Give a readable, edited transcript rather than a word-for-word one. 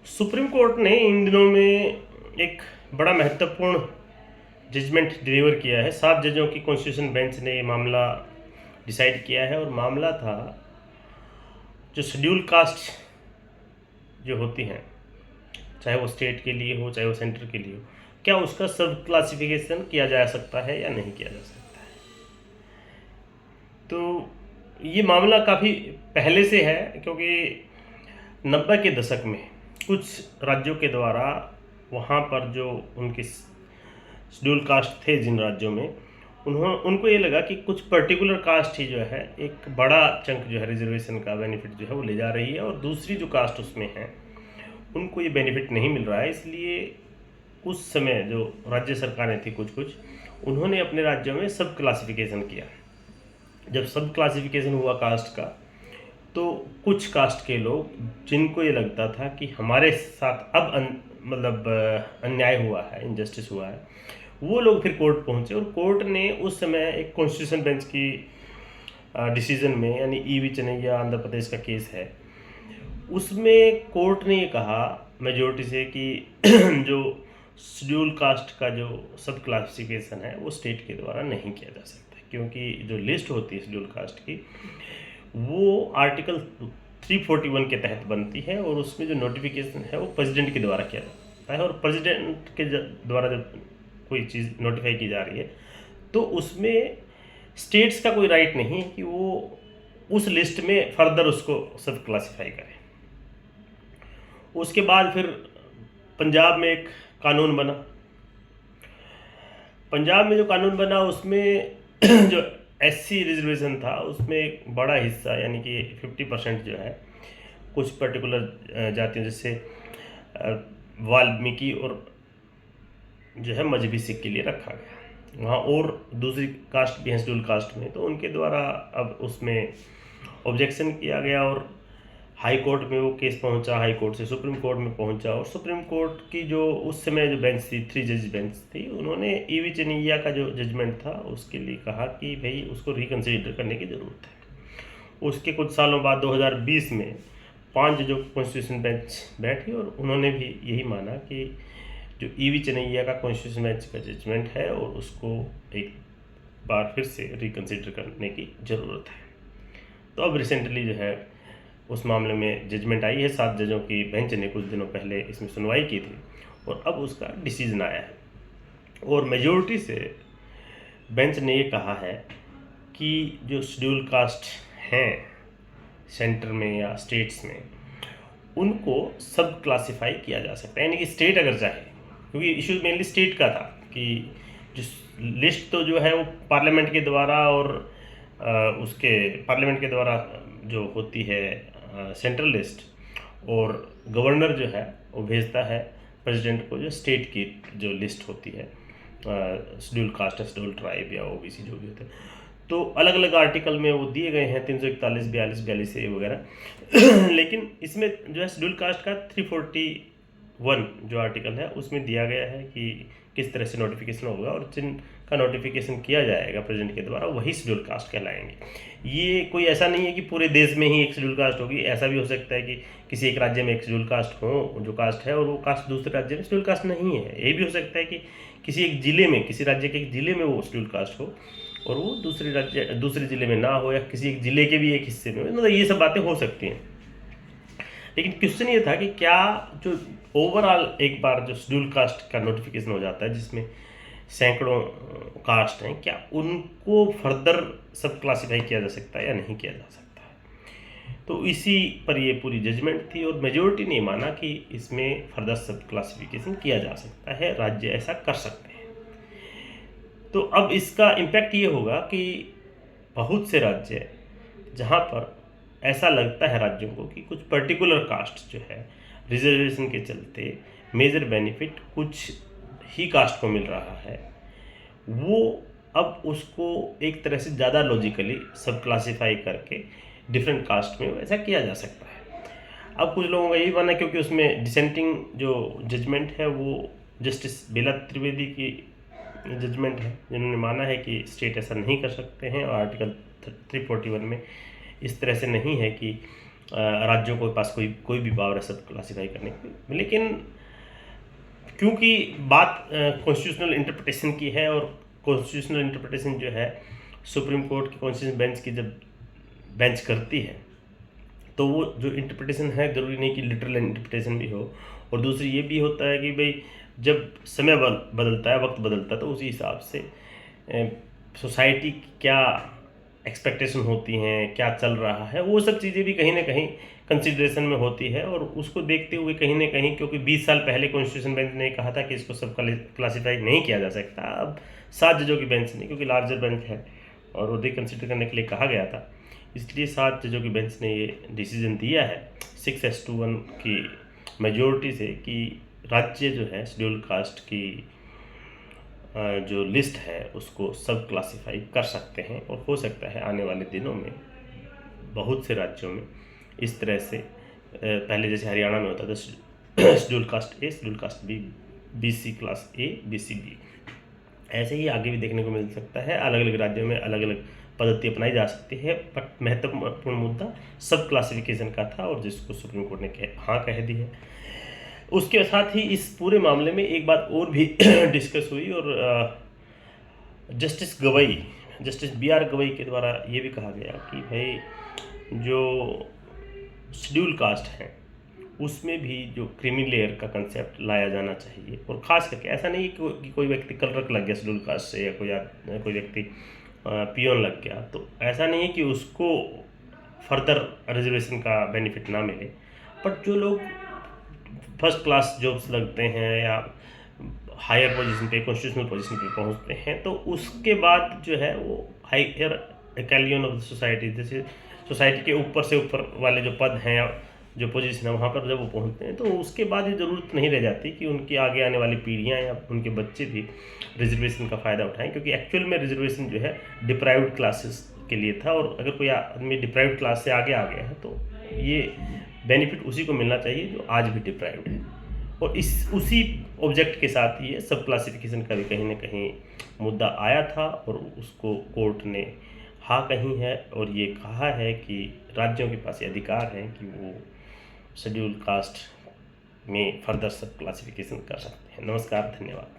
Supreme court ने इन दिनों में एक बड़ा महत्वपूर्ण जजमेंट डिलीवर किया है। 7 जजों की कॉन्स्टिट्यूशन बेंच ने ये मामला डिसाइड किया है और मामला था जो शेड्यूल कास्ट जो होती हैं, चाहे वो स्टेट के लिए हो चाहे वो सेंटर के लिए हो, क्या उसका सब क्लासिफिकेशन किया जा सकता है या नहीं किया जा सकता है। तो ये मामला काफ़ी पहले से है, क्योंकि 90 के दशक में कुछ राज्यों के द्वारा वहाँ पर जो उनके शेड्यूल कास्ट थे जिन राज्यों में, उनको ये लगा कि कुछ पर्टिकुलर कास्ट ही जो है एक बड़ा चंक जो है रिजर्वेशन का बेनिफिट जो है वो ले जा रही है, और दूसरी जो कास्ट उसमें है उनको ये बेनिफिट नहीं मिल रहा है। इसलिए उस समय जो राज्य सरकारें थी कुछ उन्होंने अपने राज्यों में सब क्लासिफिकेशन किया। जब सब क्लासिफिकेशन हुआ कास्ट का, तो कुछ कास्ट के लोग जिनको ये लगता था कि हमारे साथ अब अन्याय हुआ है, इनजस्टिस हुआ है, वो लोग फिर कोर्ट पहुंचे और कोर्ट ने उस समय एक कॉन्स्टिट्यूशन बेंच की डिसीजन में, यानी ईवी चनैया आंध्र प्रदेश का केस है, उसमें कोर्ट ने ये कहा मेजोरिटी से कि जो शेड्यूल कास्ट का जो सब क्लासिफिकेशन है वो स्टेट के द्वारा नहीं किया जा सकता, क्योंकि जो लिस्ट होती है शेड्यूल कास्ट की वो आर्टिकल 341 के तहत बनती है, और उसमें जो नोटिफिकेशन है वो प्रेसिडेंट के द्वारा किया जाता है। और प्रेसिडेंट के द्वारा जब कोई चीज़ नोटिफाई की जा रही है तो उसमें स्टेट्स का कोई राइट नहीं है कि वो उस लिस्ट में फर्दर उसको सब क्लासिफाई करें। उसके बाद फिर पंजाब में एक कानून बना। पंजाब में जो कानून बना उसमें जो एससी रिजर्वेशन था उसमें एक बड़ा हिस्सा, यानी कि 50% जो है कुछ पर्टिकुलर जातियों जैसे वाल्मीकि और जो है मजहबी सिख के लिए रखा गया वहाँ, और दूसरी कास्ट भी है शेड्यूल कास्ट में, तो उनके द्वारा अब उसमें ऑब्जेक्शन किया गया और हाई कोर्ट में वो केस पहुंचा, हाई कोर्ट से सुप्रीम कोर्ट में पहुंचा, और सुप्रीम कोर्ट की जो उस समय जो बेंच थी, 3 जज बेंच थी, उन्होंने ईवी चनैया का जो जजमेंट था उसके लिए कहा कि भाई उसको रिकन्सिडर करने की ज़रूरत है। उसके कुछ सालों बाद 2020 में 5 जजों की कॉन्स्टिट्यूशन बेंच बैठी और उन्होंने भी यही माना कि जो ईवी चनैया का कॉन्स्टिट्यूशन बेंच का जजमेंट है और उसको एक बार फिर से रिकन्सिडर करने की ज़रूरत है। तो अब रिसेंटली जो है उस मामले में जजमेंट आई है। 7 जजों की बेंच ने कुछ दिनों पहले इसमें सुनवाई की थी और अब उसका डिसीजन आया है, और मेजोरिटी से बेंच ने ये कहा है कि जो शेड्यूल कास्ट हैं सेंटर में या स्टेट्स में, उनको सब क्लासिफाई किया जा सकता है, यानी कि स्टेट अगर चाहे, क्योंकि इशू मेनली स्टेट का था कि जो लिस्ट तो जो है वो पार्लियामेंट के द्वारा और उसके पार्लियामेंट के द्वारा जो होती है सेंट्रल लिस्ट, और गवर्नर जो है वो भेजता है प्रेसिडेंट को जो स्टेट की जो लिस्ट होती है शेड्यूल कास्ट, शेड्यूल ट्राइब या ओबीसी जो भी होते हैं, तो अलग अलग आर्टिकल में वो दिए गए हैं 341, 42, 42A वगैरह। लेकिन इसमें जो है शेड्यूल कास्ट का 341 जो आर्टिकल है उसमें दिया गया है कि किस तरह से नोटिफिकेशन होगा, और जिनका नोटिफिकेशन किया जाएगा प्रेसिडेंट के द्वारा वही शेड्यूल कास्ट कहलाएंगे। ये कोई ऐसा नहीं है कि पूरे देश में ही एक शेड्यूल कास्ट होगी। ऐसा भी हो सकता है कि किसी एक राज्य में एक शेड्यूल कास्ट हो जो कास्ट है, और वो कास्ट दूसरे राज्य में शेड्यूल कास्ट नहीं है। ये भी हो सकता है कि किसी एक ज़िले में, किसी राज्य के एक ज़िले में वो शेड्यूल कास्ट हो और वो दूसरे ज़िले में ना हो, या किसी एक ज़िले के भी एक हिस्से में हो। मतलब ये सब बातें हो सकती हैं। लेकिन क्वेश्चन ये था कि क्या जो ओवरऑल एक बार जो शेड्यूल कास्ट का नोटिफिकेशन हो जाता है जिसमें सैकड़ों कास्ट हैं, क्या उनको फर्दर सब क्लासीफाई किया जा सकता है या नहीं किया जा सकता है। तो इसी पर ये पूरी जजमेंट थी, और मेजोरिटी ने माना कि इसमें फर्दर सब क्लासिफिकेशन किया जा सकता है, राज्य ऐसा कर सकते हैं। तो अब इसका इम्पैक्ट ये होगा कि बहुत से राज्य जहाँ पर ऐसा लगता है राज्यों को कि कुछ पर्टिकुलर कास्ट जो है रिजर्वेशन के चलते मेजर बेनिफिट कुछ ही कास्ट को मिल रहा है, वो अब उसको एक तरह से ज़्यादा लॉजिकली सब क्लासीफाई करके डिफरेंट कास्ट में वैसा किया जा सकता है। अब कुछ लोगों का यही मानना है, क्योंकि उसमें डिसेंटिंग जो जजमेंट है वो जस्टिस बेला त्रिवेदी की जजमेंट है, जिन्होंने माना है कि स्टेट ऐसा नहीं कर सकते हैं, और आर्टिकल 341 में इस तरह से नहीं है कि राज्यों के पास कोई भी पावर है सब क्लासीफाई करने की। लेकिन क्योंकि बात कॉन्स्टिट्यूशनल इंटरप्रिटेशन की है, और कॉन्स्टिट्यूशनल इंटरप्रिटेशन जो है सुप्रीम कोर्ट की कॉन्स्टिट्यूशन बेंच की जब बेंच करती है, तो वो जो इंटरप्रिटेशन है ज़रूरी नहीं कि लिटरल इंटरप्रिटेशन भी हो। और दूसरी ये भी होता है कि भाई जब समय बदलता है, वक्त बदलता है, तो उसी हिसाब से सोसाइटी की क्या एक्सपेक्टेशन होती हैं, क्या चल रहा है, वो सब चीज़ें भी कहीं ना कहीं कंसिडरेशन में होती है। और उसको देखते हुए कहीं ना कहीं, क्योंकि 20 साल पहले कॉन्स्टिट्यूशन बेंच ने कहा था कि इसको सब क्लासीफाई नहीं किया जा सकता, अब 7 जजों की बेंच ने, क्योंकि लार्जर बेंच है और वो रिकन्सिडर करने के लिए कहा गया था, इसलिए 7 जजों की बेंच ने ये डिसीजन दिया है 6-1 की मेजोरिटी से कि राज्य जो है शेड्यूल कास्ट की जो लिस्ट है उसको सब क्लासीफाई कर सकते हैं। और हो सकता है आने वाले दिनों में बहुत से राज्यों में इस तरह से, पहले जैसे हरियाणा में होता था schedule caste A, schedule caste B, BC class A, BC B, ऐसे ही आगे भी देखने को मिल सकता है। अलग अलग राज्यों में अलग अलग पद्धति अपनाई जा सकती है, बट महत्वपूर्ण मुद्दा सब क्लासिफिकेशन का था, और जिसको सुप्रीम कोर्ट ने हाँ कह दी है। उसके साथ ही इस पूरे मामले में एक बात और भी डिस्कस हुई, और जस्टिस BR गवई के द्वारा ये भी कहा गया कि भाई जो शेड्यूल कास्ट है उसमें भी जो क्रीमी लेयर का कंसेप्ट लाया जाना चाहिए। और ख़ास करके ऐसा नहीं है कि कोई व्यक्ति कलरक लग गया शेड्यूल कास्ट से, या कोई व्यक्ति पियोन लग गया, तो ऐसा नहीं है कि उसको फर्दर रिजर्वेशन का बेनिफिट ना मिले। बट जो लोग फर्स्ट क्लास जॉब्स लगते हैं या हायर पोजीशन पे, कॉन्स्टिट्यूशनल पोजीशन पे पहुंचते हैं, तो उसके बाद जो है वो हायर एक्लियन ऑफ द सोसाइटी, जैसे सोसाइटी के ऊपर से ऊपर वाले जो पद हैं या जो पोजीशन है वहाँ पर जब वो पहुँचते हैं, तो उसके बाद ये ज़रूरत नहीं रह जाती कि उनकी आगे आने वाली पीढ़ियाँ या उनके बच्चे भी रिजर्वेशन का फ़ायदा उठाएं। क्योंकि एक्चुअल में रिजर्वेशन जो है डिप्राइव्ड क्लासेस के लिए था, और अगर कोई आदमी डिप्राइव्ड क्लास से आगे आ गया है तो ये बेनिफिट उसी को मिलना चाहिए जो आज भी डिप्राइव्ड है। और उसी ऑब्जेक्ट के साथ ये सब क्लासिफिकेशन का भी कहीं ना कहीं मुद्दा आया था, और उसको कोर्ट ने हाँ कही है, और ये कहा है कि राज्यों के पास ये अधिकार है कि वो शेड्यूल कास्ट में फर्दर सब क्लासिफिकेशन कर सकते हैं। नमस्कार, धन्यवाद।